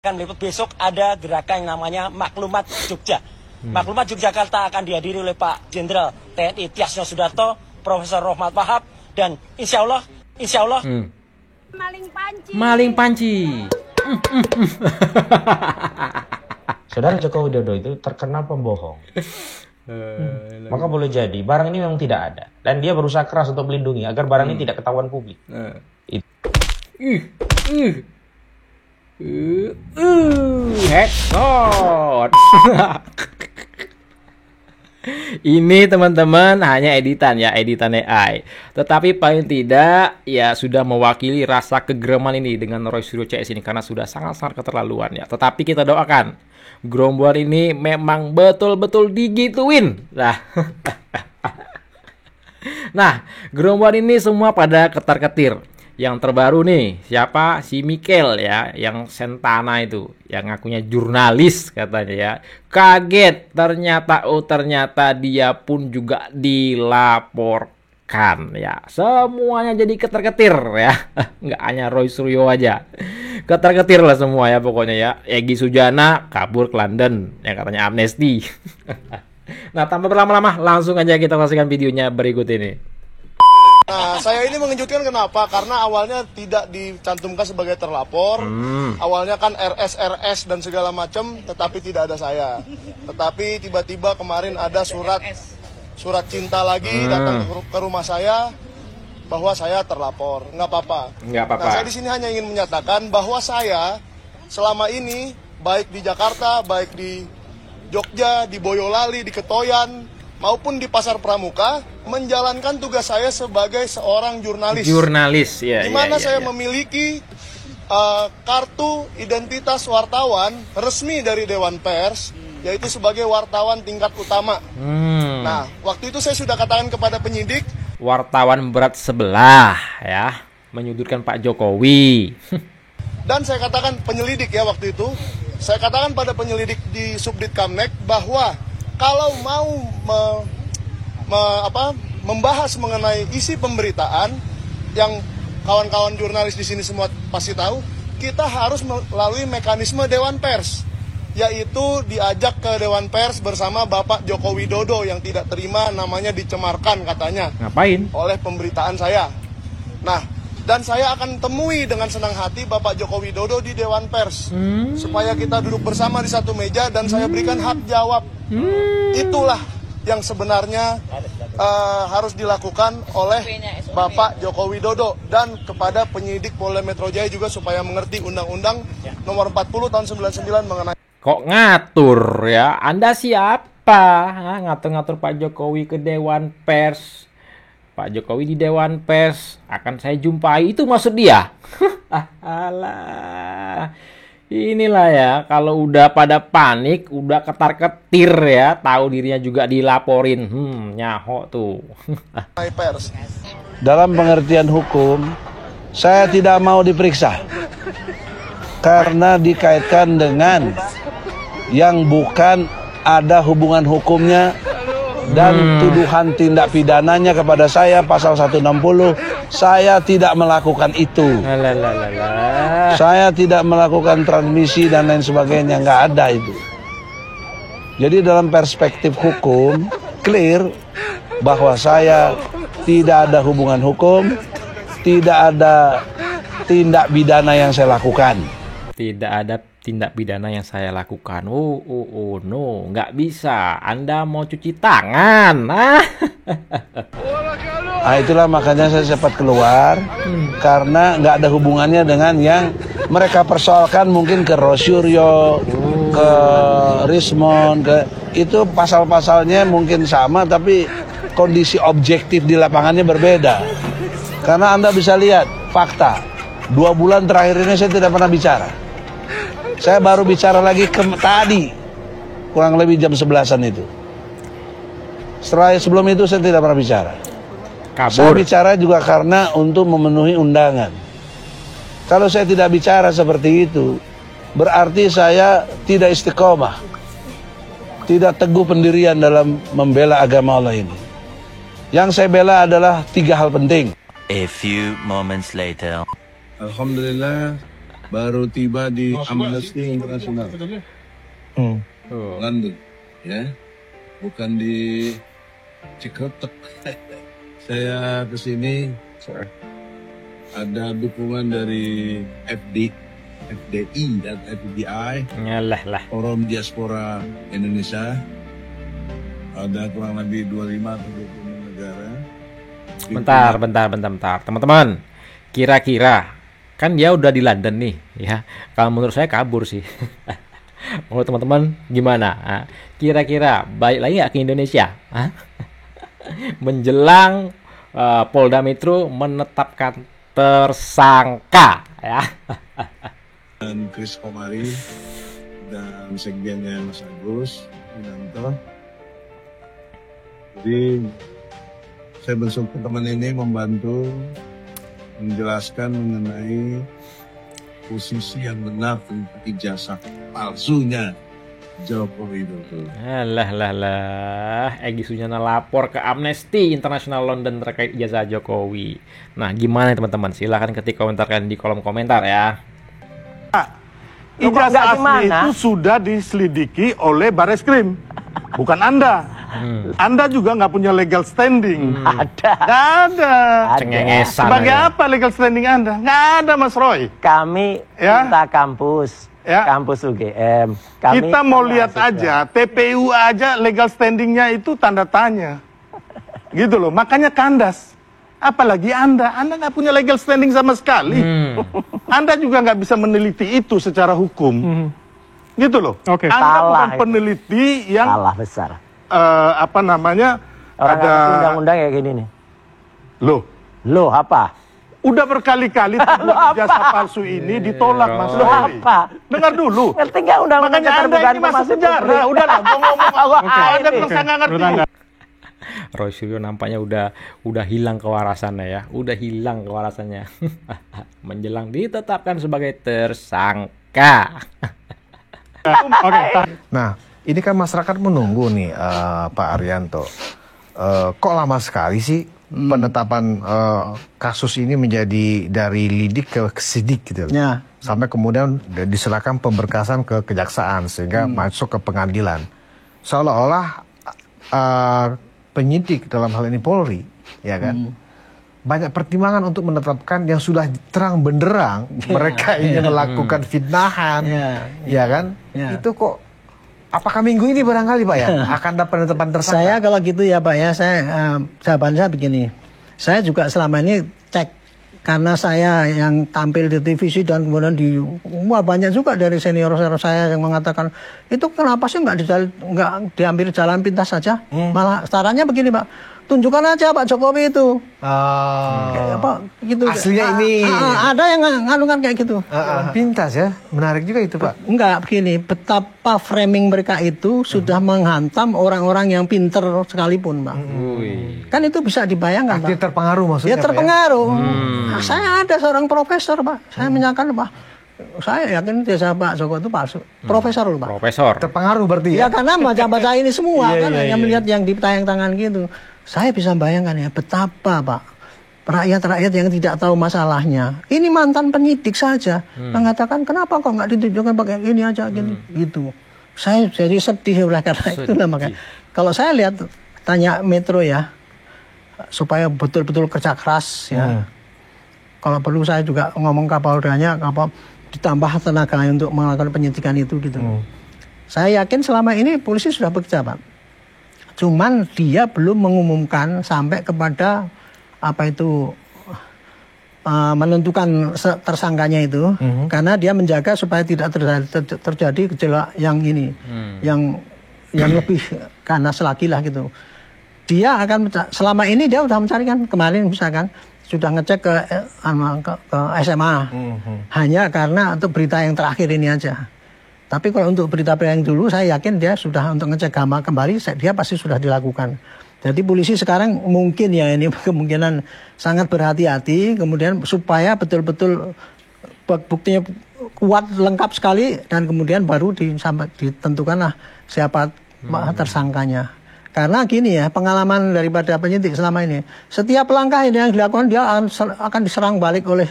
akan meliput besok ada gerakan yang namanya Maklumat Jogja. Maklumat Yogyakarta akan dihadiri oleh Pak Jenderal TNI Tyasno Sudarto, Profesor Rohmat Wahab, dan insya Allah Maling panci. Saudara Joko Widodo itu terkenal pembohong. Maka boleh jadi barang ini memang tidak ada, dan dia berusaha keras untuk melindungi agar barang ini tidak ketahuan publik. Headshot. Ini teman-teman hanya editan ya, editan AI. Tetapi paling tidak ya sudah mewakili rasa kegeraman ini dengan Roy Suryo CS ini, karena sudah sangat-sangat keterlaluan ya. Tetapi kita doakan gerombolan ini memang betul-betul digituin. Nah, gerombolan ini semua pada ketar-ketir. Yang terbaru nih, siapa? Si Mikel ya, yang Sentana itu, yang ngakunya jurnalis katanya ya. Kaget, ternyata dia pun juga dilaporkan ya. Semuanya jadi ketar-ketir ya. Nggak hanya Roy Suryo aja. Ketar-ketir lah semua ya pokoknya ya. Egy Sujana kabur ke London, yang katanya amnesti. Nah, tanpa berlama-lama, langsung aja kita saksikan videonya berikut ini. Nah, saya ini mengejutkan kenapa? Karena awalnya tidak dicantumkan sebagai terlapor. Awalnya kan RS dan segala macam, tetapi tidak ada saya. Tetapi tiba-tiba kemarin ada surat cinta lagi datang ke rumah saya bahwa saya terlapor. Nggak apa-apa. Nah, saya di sini hanya ingin menyatakan bahwa saya selama ini baik di Jakarta, baik di Jogja, di Boyolali, di Ketoyan, maupun di Pasar Pramuka, menjalankan tugas saya sebagai seorang jurnalis. Ya. Di mana saya memiliki kartu identitas wartawan resmi dari Dewan Pers, yaitu sebagai wartawan tingkat utama. Nah, waktu itu saya sudah katakan kepada penyidik, wartawan berat sebelah ya, menyudutkan Pak Jokowi. Dan saya katakan penyelidik ya waktu itu, saya katakan pada penyelidik di Subdit Kamnek bahwa kalau mau membahas mengenai isi pemberitaan yang kawan-kawan jurnalis di sini semua pasti tahu, kita harus melalui mekanisme Dewan Pers, yaitu diajak ke Dewan Pers bersama Bapak Joko Widodo yang tidak terima namanya dicemarkan katanya. Ngapain? Oleh pemberitaan saya. Nah, dan saya akan temui dengan senang hati Bapak Joko Widodo di Dewan Pers supaya kita duduk bersama di satu meja dan saya berikan hak jawab. Itulah yang sebenarnya harus dilakukan oleh Bapak Joko Widodo dan kepada penyidik Polda Metro Jaya juga supaya mengerti Undang-Undang Nomor 40 Tahun 99 mengenai. Kok ngatur ya? Anda siapa? Ngatur-ngatur Pak Jokowi ke Dewan Pers. Pak Jokowi di Dewan Pers akan saya jumpai, itu maksud dia. Alah. Inilah ya, kalau udah pada panik, udah ketar-ketir ya, tahu dirinya juga dilaporin. Nyaho tuh. Dalam pengertian hukum, saya tidak mau diperiksa karena dikaitkan dengan yang bukan ada hubungan hukumnya dan tuduhan tindak pidananya kepada saya pasal 160. Saya tidak melakukan itu. Saya tidak melakukan transmisi dan lain sebagainya, nggak ada itu. Jadi dalam perspektif hukum clear bahwa saya tidak ada hubungan hukum, tidak ada tindak pidana yang saya lakukan. Tidak ada tindak pidana yang saya lakukan. No, nggak bisa. Anda mau cuci tangan. Nah, itulah makanya saya cepat keluar karena nggak ada hubungannya dengan yang mereka persoalkan, mungkin ke Rosuryo, ke Rismon, itu pasal-pasalnya mungkin sama tapi kondisi objektif di lapangannya berbeda. Karena Anda bisa lihat fakta, 2 bulan terakhir ini saya tidak pernah bicara. Saya baru bicara lagi tadi, kurang lebih jam 11-an itu. Sebelum itu saya tidak pernah bicara. Kabur. Saya bicara juga karena untuk memenuhi undangan. Kalau saya tidak bicara seperti itu, berarti saya tidak istiqomah, tidak teguh pendirian dalam membela agama Allah ini. Yang saya bela adalah 3 hal penting. A few moments later. Alhamdulillah, baru tiba di Amnesty International London, ya, bukan di Cikotek. Saya kesini ada dukungan dari FDI dan FDI, Forum Diaspora Indonesia. Ada kurang lebih 25 atau 20 negara. Bentar. Teman-teman, kira-kira kan dia udah di London nih, ya. Kalau menurut saya kabur sih. Menurut teman-teman gimana? Kira-kira balik lagi nggak ke Indonesia? Menjelang Polda Metro menetapkan tersangka, ya. Dan Chris Komari dan sekjennya Mas Agus Widanto. Jadi saya bersyukur teman ini membantu menjelaskan mengenai posisi yang benar tentang ijazah palsunya Joko Widodo. Egy Sujana lapor ke Amnesty International London terkait ijazah Jokowi. Nah, gimana teman-teman? Silahkan ketik komentar kalian di kolom komentar ya. Ijazah asli itu sudah diselidiki oleh Bareskrim, bukan Anda. Anda juga nggak punya legal standing. Ada. Nggak ada. Cengengesan. Sebagai apa legal standing Anda? Nggak ada, Mas Roy. Kami minta kampus UGM. Kita mau lihat aja, TPU aja legal standingnya itu tanda tanya. Gitu loh, makanya kandas. Apalagi Anda nggak punya legal standing sama sekali. Anda juga nggak bisa meneliti itu secara hukum. Gitu loh. Anda bukan peneliti yang salah besar. Orang ada undang-undang kayak gini nih. Loh Apa? udah berkali-kali ijazah palsu ini ditolak, Mas Loh Roy. apa? Dengar dulu. Ngerti nggak undang-undang Makanya Anda ini masuk penjara. Udahlah, ngomong Anda tersangka ngerti. Roy Suryo nampaknya udah hilang kewarasannya ya. Udah hilang kewarasannya. Menjelang ditetapkan sebagai tersangka. Nah, ini kan masyarakat menunggu nih, Pak Arianto. Kok lama sekali sih penetapan kasus ini menjadi dari lidik ke sidik gitu, sampai kemudian diserahkan pemberkasan ke kejaksaan sehingga masuk ke pengadilan. Seolah-olah penyidik dalam hal ini Polri, ya kan, banyak pertimbangan untuk menetapkan yang sudah terang benderang mereka ini melakukan fitnahan, ya kan, itu kok. Apakah minggu ini barangkali Pak ya akan dapat penetapan tersangka? Saya kalau gitu ya Pak ya, jawaban saya begini. Saya juga selama ini cek, karena saya yang tampil di televisi dan kemudian banyak juga dari senior saya yang mengatakan itu kenapa sih nggak diambil jalan pintas saja? Malah sarannya begini Pak. Tunjukkan aja Pak Jokowi itu. Apa gitu. Aslinya ini. Ada yang ngandungkan kayak gitu. Pintas ya. Menarik juga itu Pak. Enggak, begini. Betapa framing mereka itu sudah menghantam orang-orang yang pinter sekalipun Pak. Kan itu bisa dibayangkan Pak. Dia terpengaruh maksudnya. Dia terpengaruh. Saya ada seorang profesor Pak. Saya menyatakan Pak, saya yakin jasa Pak Joko itu palsu. Profesor loh Pak. Profesor. Terpengaruh berarti ya? Ya karena baca-baca ini semua kan yang melihat yang ditayang-tangan gitu. Saya bisa bayangkan ya betapa Pak rakyat-rakyat yang tidak tahu masalahnya. Ini mantan penyidik saja mengatakan kenapa kok nggak ditunjukkan pakai ini aja gitu. Saya jadi sedih oleh karena itu makanya. Kalau saya lihat tanya Metro ya supaya betul-betul kerja keras ya. Kalau perlu saya juga ngomong Kapoldanya ditambah tenaga untuk melakukan penyidikan itu gitu. Saya yakin selama ini polisi sudah bekerja Pak. Cuman dia belum mengumumkan sampai kepada menentukan tersangkanya itu, karena dia menjaga supaya tidak terjadi gejolak yang ini, yang lebih ganas lagi lah gitu. Dia akan selama ini dia sudah mencarikan kemarin misalkan sudah ngecek ke SMA, hanya karena untuk berita yang terakhir ini aja. Tapi kalau untuk berita-berita yang dulu, saya yakin dia sudah untuk ngecek gamma kembali, dia pasti sudah dilakukan. Jadi polisi sekarang mungkin ya ini kemungkinan sangat berhati-hati, kemudian supaya betul-betul buktinya kuat, lengkap sekali, dan kemudian baru ditentukanlah siapa tersangkanya. Karena gini ya, pengalaman daripada penyidik selama ini, setiap langkah ini yang dilakukan dia akan diserang balik oleh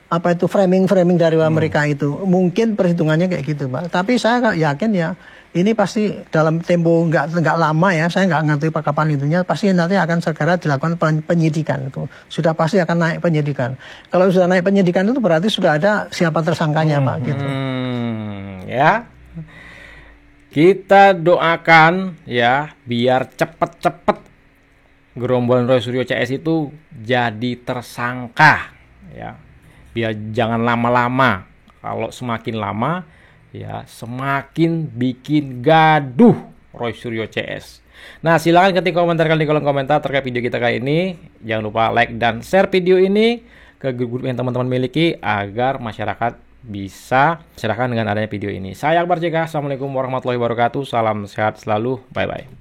apa itu framing dari mereka itu. Mungkin perhitungannya kayak gitu, Pak. Tapi saya yakin ya ini pasti dalam tempo nggak lama ya, saya nggak ngerti kapan itunya, pasti nanti akan segera dilakukan penyidikan itu. Sudah pasti akan naik penyidikan. Kalau sudah naik penyidikan itu berarti sudah ada siapa tersangkanya, Pak, gitu. Ya. Kita doakan ya biar cepet-cepet gerombolan Roy Suryo CS itu jadi tersangka ya. Biar jangan lama-lama. Kalau semakin lama ya semakin bikin gaduh Roy Suryo CS. Nah, silakan ketik komentar kalian di kolom komentar terkait video kita kali ini. Jangan lupa like dan share video ini ke grup yang teman-teman miliki agar masyarakat bisa cerahkan dengan adanya video ini. Saya Akbar CK. Assalamualaikum warahmatullahi wabarakatuh. Salam sehat selalu. Bye bye.